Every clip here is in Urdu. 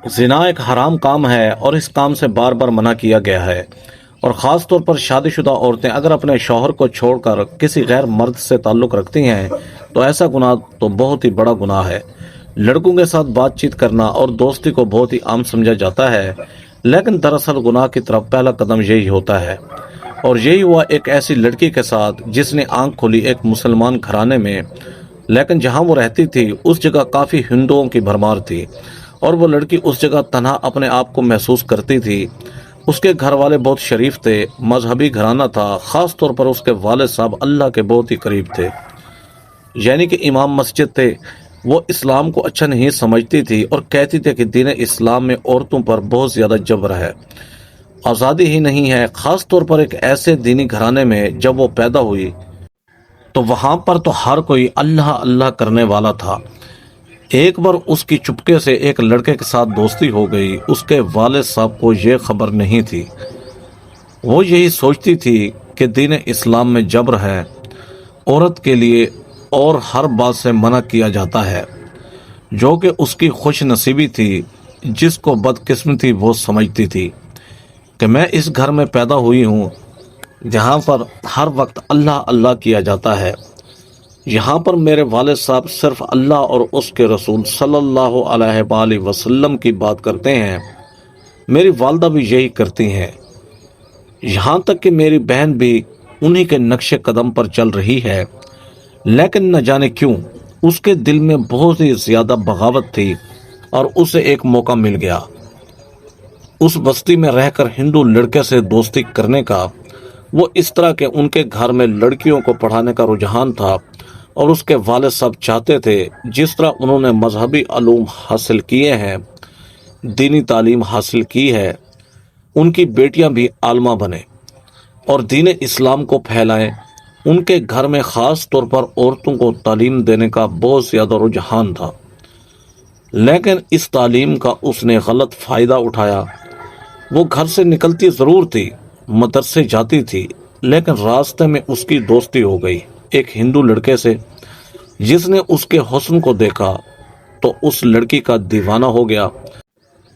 زنا ایک حرام کام ہے اور اس کام سے بار بار منع کیا گیا ہے، اور خاص طور پر شادی شدہ عورتیں اگر اپنے شوہر کو چھوڑ کر کسی غیر مرد سے تعلق رکھتی ہیں تو ایسا گناہ تو بہت ہی بڑا گناہ ہے۔ لڑکوں کے ساتھ بات چیت کرنا اور دوستی کو بہت ہی عام سمجھا جاتا ہے، لیکن دراصل گناہ کی طرف پہلا قدم یہی ہوتا ہے، اور یہی ہوا ایک ایسی لڑکی کے ساتھ جس نے آنکھ کھولی ایک مسلمان گھرانے میں، لیکن جہاں وہ رہتی تھی اس جگہ کافی ہندوؤں کی بھرمار تھی، اور وہ لڑکی اس جگہ تنہا اپنے آپ کو محسوس کرتی تھی۔ اس کے گھر والے بہت شریف تھے، مذہبی گھرانہ تھا، خاص طور پر اس کے والد صاحب اللہ کے بہت ہی قریب تھے، یعنی کہ امام مسجد تھے۔ وہ اسلام کو اچھا نہیں سمجھتی تھی اور کہتی تھی کہ دین اسلام میں عورتوں پر بہت زیادہ جبر ہے، آزادی ہی نہیں ہے۔ خاص طور پر ایک ایسے دینی گھرانے میں جب وہ پیدا ہوئی تو وہاں پر تو ہر کوئی اللہ اللہ کرنے والا تھا۔ ایک بار اس کی چپکے سے ایک لڑکے کے ساتھ دوستی ہو گئی۔ اس کے والد صاحب کو یہ خبر نہیں تھی، وہ یہی سوچتی تھی کہ دین اسلام میں جبر ہے، عورت کے لیے اور ہر بات سے منع کیا جاتا ہے، جو کہ اس کی خوش نصیبی تھی، جس کو بدقسمتی وہ سمجھتی تھی کہ میں اس گھر میں پیدا ہوئی ہوں جہاں پر ہر وقت اللہ اللہ کیا جاتا ہے۔ یہاں پر میرے والد صاحب صرف اللہ اور اس کے رسول صلی اللہ علیہ وآلہ وسلم کی بات کرتے ہیں، میری والدہ بھی یہی کرتی ہیں، یہاں تک کہ میری بہن بھی انہی کے نقش قدم پر چل رہی ہے، لیکن نہ جانے کیوں اس کے دل میں بہت ہی زیادہ بغاوت تھی، اور اسے ایک موقع مل گیا اس بستی میں رہ کر ہندو لڑکے سے دوستی کرنے کا۔ وہ اس طرح کہ ان کے گھر میں لڑکیوں کو پڑھانے کا رجحان تھا، اور اس کے والد صاحب چاہتے تھے جس طرح انہوں نے مذہبی علوم حاصل کیے ہیں، دینی تعلیم حاصل کی ہے، ان کی بیٹیاں بھی عالمہ بنیں اور دین اسلام کو پھیلائیں۔ ان کے گھر میں خاص طور پر عورتوں کو تعلیم دینے کا بہت زیادہ رجحان تھا، لیکن اس تعلیم کا اس نے غلط فائدہ اٹھایا۔ وہ گھر سے نکلتی ضرور تھی، مدرسے جاتی تھی، لیکن راستے میں اس کی دوستی ہو گئی ایک ہندو لڑکے سے، جس نے اس کے حسن کو دیکھا تو اس لڑکی کا دیوانہ ہو گیا،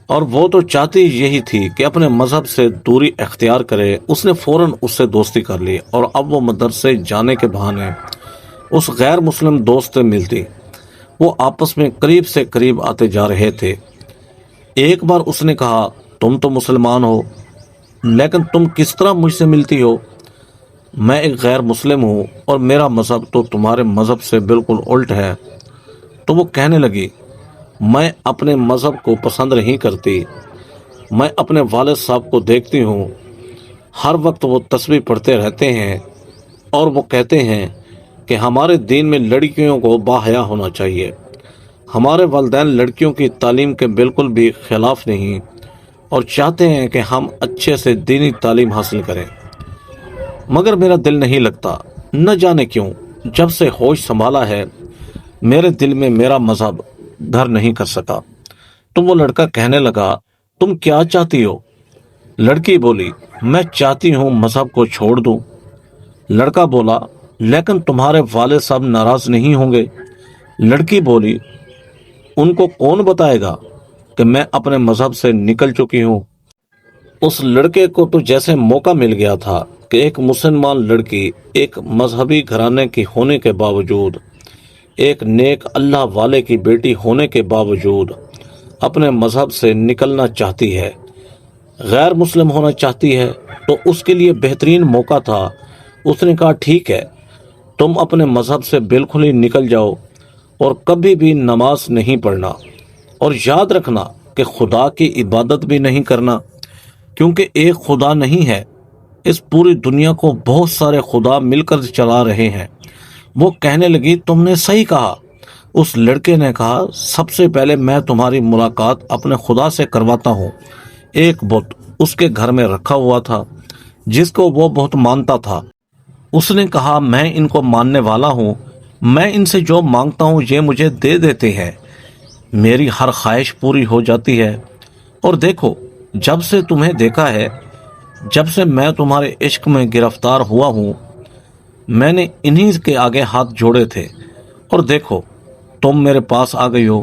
اور وہ تو چاہتی یہی تھی کہ اپنے مذہب سے دوری اختیار کرے۔ اس نے فوراً اس سے دوستی کر لی، اور اب وہ مدرسے جانے کے بہانے اس غیر مسلم دوست سے ملتی۔ وہ آپس میں قریب سے قریب آتے جا رہے تھے۔ ایک بار اس نے کہا، تم تو مسلمان ہو، لیکن تم کس طرح مجھ سے ملتی ہو؟ میں ایک غیر مسلم ہوں اور میرا مذہب تو تمہارے مذہب سے بالکل الٹ ہے۔ تو وہ کہنے لگی، میں اپنے مذہب کو پسند نہیں کرتی، میں اپنے والد صاحب کو دیکھتی ہوں، ہر وقت وہ تسبیح پڑھتے رہتے ہیں، اور وہ کہتے ہیں کہ ہمارے دین میں لڑکیوں کو باحیا ہونا چاہیے، ہمارے والدین لڑکیوں کی تعلیم کے بالکل بھی خلاف نہیں، اور چاہتے ہیں کہ ہم اچھے سے دینی تعلیم حاصل کریں، مگر میرا دل نہیں لگتا، نہ جانے کیوں جب سے ہوش سنبھالا ہے میرے دل میں میرا مذہب گھر نہیں کر سکا۔ تو وہ لڑکا کہنے لگا، تم کیا چاہتی ہو؟ لڑکی بولی، میں چاہتی ہوں مذہب کو چھوڑ دوں۔ لڑکا بولا، لیکن تمہارے والد صاحب ناراض نہیں ہوں گے؟ لڑکی بولی، ان کو کون بتائے گا کہ میں اپنے مذہب سے نکل چکی ہوں؟ اس لڑکے کو تو جیسے موقع مل گیا تھا کہ ایک مسلمان لڑکی ایک مذہبی گھرانے کی ہونے کے باوجود، ایک نیک اللہ والے کی بیٹی ہونے کے باوجود اپنے مذہب سے نکلنا چاہتی ہے، غیر مسلم ہونا چاہتی ہے، تو اس کے لیے بہترین موقع تھا۔ اس نے کہا، ٹھیک ہے، تم اپنے مذہب سے بالکل ہی نکل جاؤ اور کبھی بھی نماز نہیں پڑھنا، اور یاد رکھنا کہ خدا کی عبادت بھی نہیں کرنا، کیونکہ ایک خدا نہیں ہے، اس پوری دنیا کو بہت سارے خدا مل کر چلا رہے ہیں۔ وہ کہنے لگی، تم نے صحیح کہا۔ اس لڑکے نے کہا، سب سے پہلے میں تمہاری ملاقات اپنے خدا سے کرواتا ہوں۔ ایک بت اس کے گھر میں رکھا ہوا تھا جس کو وہ بہت مانتا تھا۔ اس نے کہا، میں ان کو ماننے والا ہوں، میں ان سے جو مانگتا ہوں یہ مجھے دے دیتے ہیں، میری ہر خواہش پوری ہو جاتی ہے، اور دیکھو جب سے تمہیں دیکھا ہے، جب سے میں تمہارے عشق میں گرفتار ہوا ہوں، میں نے انہی کے آگے ہاتھ جوڑے تھے، اور دیکھو تم میرے پاس آ گئی ہو۔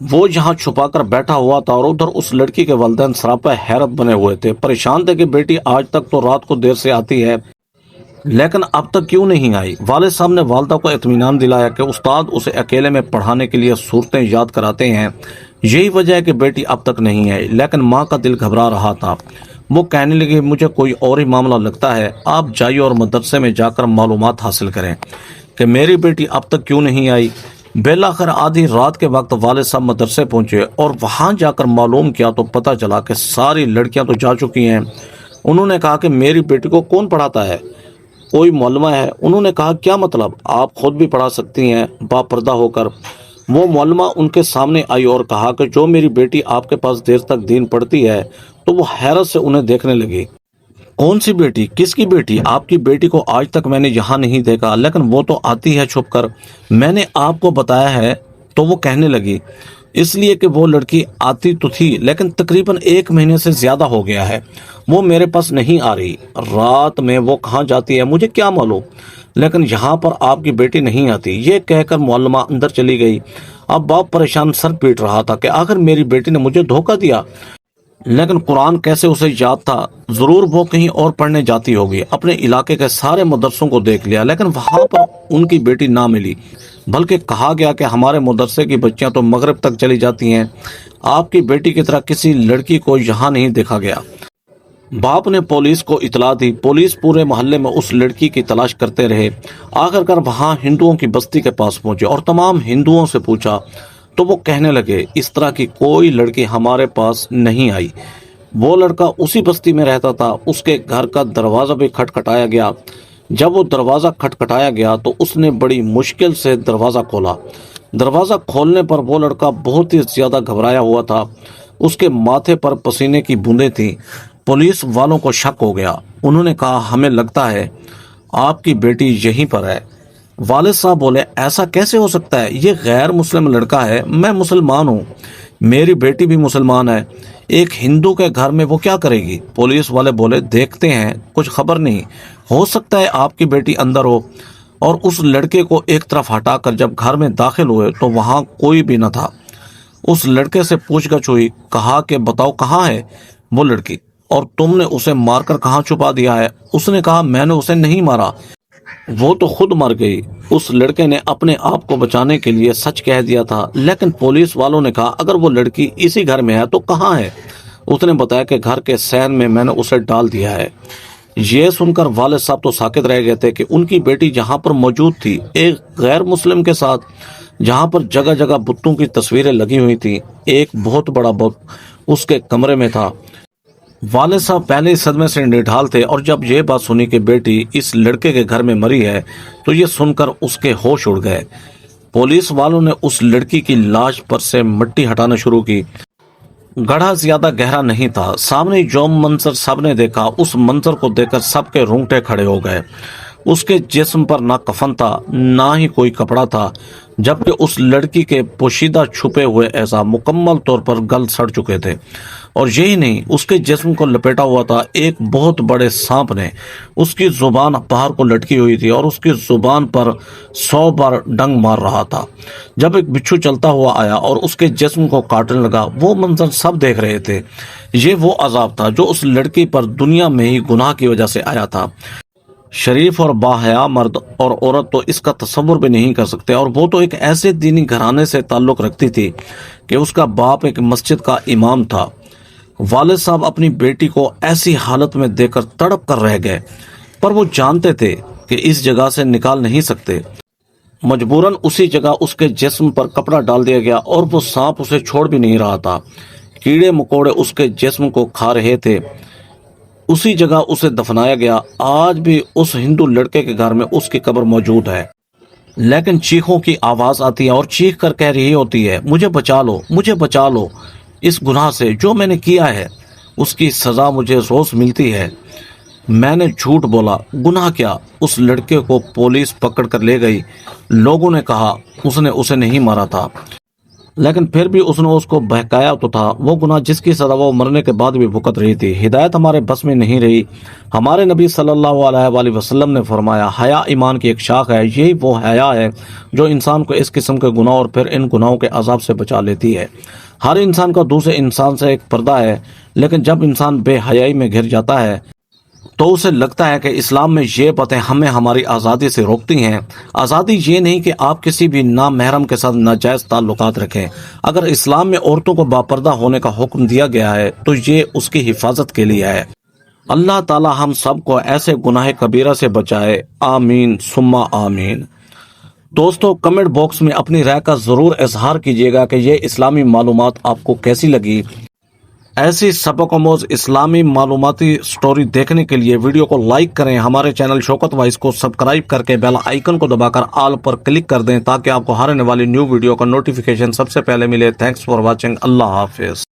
وہ یہاں چھپا کر بیٹھا ہوا تھا اور ادھر اس لڑکی کے والدین سراپا حیرت بنے ہوئے تھے، پریشان تھے کہ بیٹی آج تک تو رات کو دیر سے آتی ہے لیکن اب تک کیوں نہیں آئی۔ والد صاحب نے والدہ کو اطمینان دلایا کہ استاد اسے اکیلے میں پڑھانے کے لیے صورتیں یاد کراتے ہیں، یہی وجہ ہے کہ بیٹی اب تک نہیں آئی۔ لیکن ماں کا دل گھبرا رہا تھا، وہ کہنے لگی مجھے کوئی اور ہی معاملہ لگتا ہے، آپ جائیے اور مدرسے میں جا کر معلومات حاصل کریں کہ میری بیٹی اب تک کیوں نہیں آئی۔ بالآخر آدھی رات کے وقت والد صاحب مدرسے پہنچے اور وہاں جا کر معلوم کیا تو پتہ چلا کہ ساری لڑکیاں تو جا چکی ہیں۔ انہوں نے کہا کہ میری بیٹی کو کون پڑھاتا ہے؟ کوئی معلمہ ہے؟ انہوں نے کہا کیا مطلب، آپ خود بھی پڑھا سکتی ہیں با پردہ ہو کر۔ وہ معلمہ ان کے سامنے آئی اور کہا کہ جو میری بیٹی آپ کے پاس دیر تک دین پڑھتی ہے، تو وہ حیرت سے انہیں دیکھنے لگی۔ کون سی بیٹی؟ کس کی بیٹی؟ آپ کی بیٹی کو آج تک میں نے یہاں نہیں دیکھا، لیکن وہ تو آتی ہے چھپ کر، میں نے آپ کو بتایا ہے۔ تو وہ کہنے لگی اس لیے کہ وہ لڑکی آتی تو تھی لیکن تقریباً 1 مہینے سے زیادہ ہو گیا ہے وہ میرے پاس نہیں آ رہی، رات میں وہ کہاں جاتی ہے مجھے کیا معلوم، لیکن یہاں پر آپ کی بیٹی نہیں آتی۔ یہ کہہ کر معلمہ اندر چلی گئی۔ اب باپ پریشان سر پیٹ رہا تھا کہ آخر میری بیٹی نے مجھے دھوکہ دیا، لیکن قرآن کیسے اسے یاد تھا، ضرور وہ کہیں اور پڑھنے جاتی ہوگی۔ اپنے علاقے کے سارے مدرسوں کو دیکھ لیا لیکن وہاں پر ان کی بیٹی نہ ملی، بلکہ کہا گیا کہ ہمارے مدرسے کی بچیاں تو مغرب تک چلی جاتی ہیں، آپ کی بیٹی کی طرح کسی لڑکی کو یہاں نہیں دیکھا گیا۔ باپ نے پولیس کو اطلاع دی، پولیس پورے محلے میں اس لڑکی کی تلاش کرتے رہے، آخر کر وہاں ہندوؤں کی بستی کے پاس پہنچے اور تمام ہندوؤں سے پوچھا تو وہ کہنے لگے اس طرح کی کوئی لڑکی ہمارے پاس نہیں آئی۔ وہ لڑکا اسی بستی میں رہتا تھا، اس کے گھر کا دروازہ بھی کھٹکھٹایا گیا۔ جب وہ دروازہ کھٹکھٹایا گیا تو اس نے بڑی مشکل سے دروازہ کھولا۔ دروازہ کھولنے پر وہ لڑکا بہت ہی زیادہ گھبرایا ہوا تھا، اس کے ماتھے پر پسینے کی بوندیں تھیں۔ پولیس والوں کو شک ہو گیا، انہوں نے کہا ہمیں لگتا ہے آپ کی بیٹی یہیں پر ہے۔ والد صاحب بولے ایسا کیسے ہو سکتا ہے، یہ غیر مسلم لڑکا ہے، میں مسلمان ہوں، میری بیٹی بھی مسلمان ہے، ایک ہندو کے گھر میں وہ کیا کرے گی؟ پولیس والے بولے دیکھتے ہیں، کچھ خبر نہیں، ہو سکتا ہے آپ کی بیٹی اندر ہو۔ اور اس لڑکے کو ایک طرف ہٹا کر جب گھر میں داخل ہوئے تو وہاں کوئی بھی نہ تھا۔ اس لڑکے سے پوچھ گچھ ہوئی، کہا کہ بتاؤ کہاں ہے وہ لڑکی اور تم نے اسے مار کر کہاں چھپا دیا ہے؟ اس نے کہا میں نے اسے نہیں مارا، وہ تو خود مر گئی۔ اس لڑکے نے اپنے آپ کو بچانے کے لیے سچ کہہ دیا تھا، لیکن پولیس والوں نے کہا اگر وہ لڑکی اسی گھر میں ہے تو کہاں ہے؟ اس نے بتایا کہ گھر کے سین میں نے اسے ڈال دیا ہے۔ یہ سن کر والد صاحب تو ساکت رہ گئے تھے کہ ان کی بیٹی جہاں پر موجود تھی ایک غیر مسلم کے ساتھ، جہاں پر جگہ جگہ بتوں کی تصویریں لگی ہوئی تھیں، ایک بہت بڑا بت اس کے کمرے میں تھا۔ والد صاحب پہلے اس صدمے سے نڈھال تھے اور جب یہ بات سنی کہ بیٹی اس لڑکے کے گھر میں مری ہے تو یہ سن کر اس کے ہوش اڑ گئے۔ پولیس والوں نے اس لڑکی کی لاش پر سے مٹی ہٹانا شروع کی۔ گڑھا زیادہ گہرا نہیں تھا، سامنے جو منظر سب نے دیکھا اس منظر کو دیکھ کر سب کے رونگٹے کھڑے ہو گئے۔ اس کے جسم پر نہ کفن تھا نہ ہی کوئی کپڑا تھا، جبکہ اس لڑکی کے پوشیدہ چھپے ہوئے اعضاء مکمل طور پر گل سڑ چکے تھے، اور یہی نہیں اس کے جسم کو لپیٹا ہوا تھا ایک بہت بڑے سانپ نے۔ اس کی زبان باہر کو لٹکی ہوئی تھی اور اس کی زبان پر 100 بار ڈنگ مار رہا تھا۔ جب ایک بچھو چلتا ہوا آیا اور اس کے جسم کو کاٹنے لگا، وہ منظر سب دیکھ رہے تھے۔ یہ وہ عذاب تھا جو اس لڑکی پر دنیا میں ہی گناہ کی وجہ سے آیا تھا۔ شریف اور باحیا مرد اور عورت تو اس کا تصور بھی نہیں کر سکتے، اور وہ تو ایک ایسے دینی گھرانے سے تعلق رکھتی تھی کہ اس کا باپ ایک مسجد کا امام تھا۔ والد صاحب اپنی بیٹی کو ایسی حالت میں دیکھ کر تڑپ کر رہ گئے، پر وہ جانتے تھے کہ اس جگہ سے نکال نہیں سکتے۔ مجبوراً اسی جگہ اس کے جسم پر کپڑا ڈال دیا گیا اور وہ سانپ اسے چھوڑ بھی نہیں رہا تھا۔ کیڑے مکوڑے اس کے جسم کو کھا رہے تھے۔ اسی جگہ اسے دفنایا گیا۔ آج بھی اس ہندو لڑکے کے گھر میں اس کی قبر موجود ہے، لیکن چیخوں کی آواز آتی ہے اور چیخ کر کہہ رہی ہوتی ہے مجھے بچا لو، مجھے بچا لو اس گناہ سے جو میں نے کیا ہے، اس کی سزا مجھے روز ملتی ہے۔ میں نے جھوٹ بولا، گناہ کیا؟ اس لڑکے کو پولیس پکڑ کر لے گئی۔ لوگوں نے کہا اس نے اسے نہیں مارا تھا۔ لیکن پھر بھی اس نے اس کو بہکایا تو تھا۔ وہ گناہ جس کی سزا وہ مرنے کے بعد بھی بھگت رہی تھی۔ ہدایت ہمارے بس میں نہیں رہی۔ ہمارے نبی صلی اللہ علیہ وآلہ وسلم نے فرمایا، حیا ایمان کی ایک شاخ ہے۔ یہی وہ حیا ہے جو انسان کو اس قسم کے گناہ اور پھر ان گناہوں کے عذاب سے بچا لیتی ہے۔ ہر انسان کا دوسرے انسان سے ایک پردہ ہے، لیکن جب انسان بے حیائی میں گھر جاتا ہے تو اسے لگتا ہے کہ اسلام میں یہ باتیں ہمیں ہماری آزادی سے روکتی ہیں۔ آزادی یہ نہیں کہ آپ کسی بھی نامحرم کے ساتھ ناجائز تعلقات رکھیں۔ اگر اسلام میں عورتوں کو باپردہ ہونے کا حکم دیا گیا ہے تو یہ اس کی حفاظت کے لیے ہے۔ اللہ تعالی ہم سب کو ایسے گناہ کبیرہ سے بچائے، آمین ثم آمین۔ دوستو، کمنٹ باکس میں اپنی رائے کا ضرور اظہار کیجیے گا کہ یہ اسلامی معلومات آپ کو کیسی لگی۔ ایسی سبق آموز اسلامی معلوماتی سٹوری دیکھنے کے لیے ویڈیو کو لائک کریں، ہمارے چینل شوکت وائس کو سبسکرائب کر کے بیل آئیکن کو دبا کر آل پر کلک کر دیں تاکہ آپ کو ہر آنے والی نیو ویڈیو کا نوٹیفیکیشن سب سے پہلے ملے۔ Thanks for watching. اللہ حافظ۔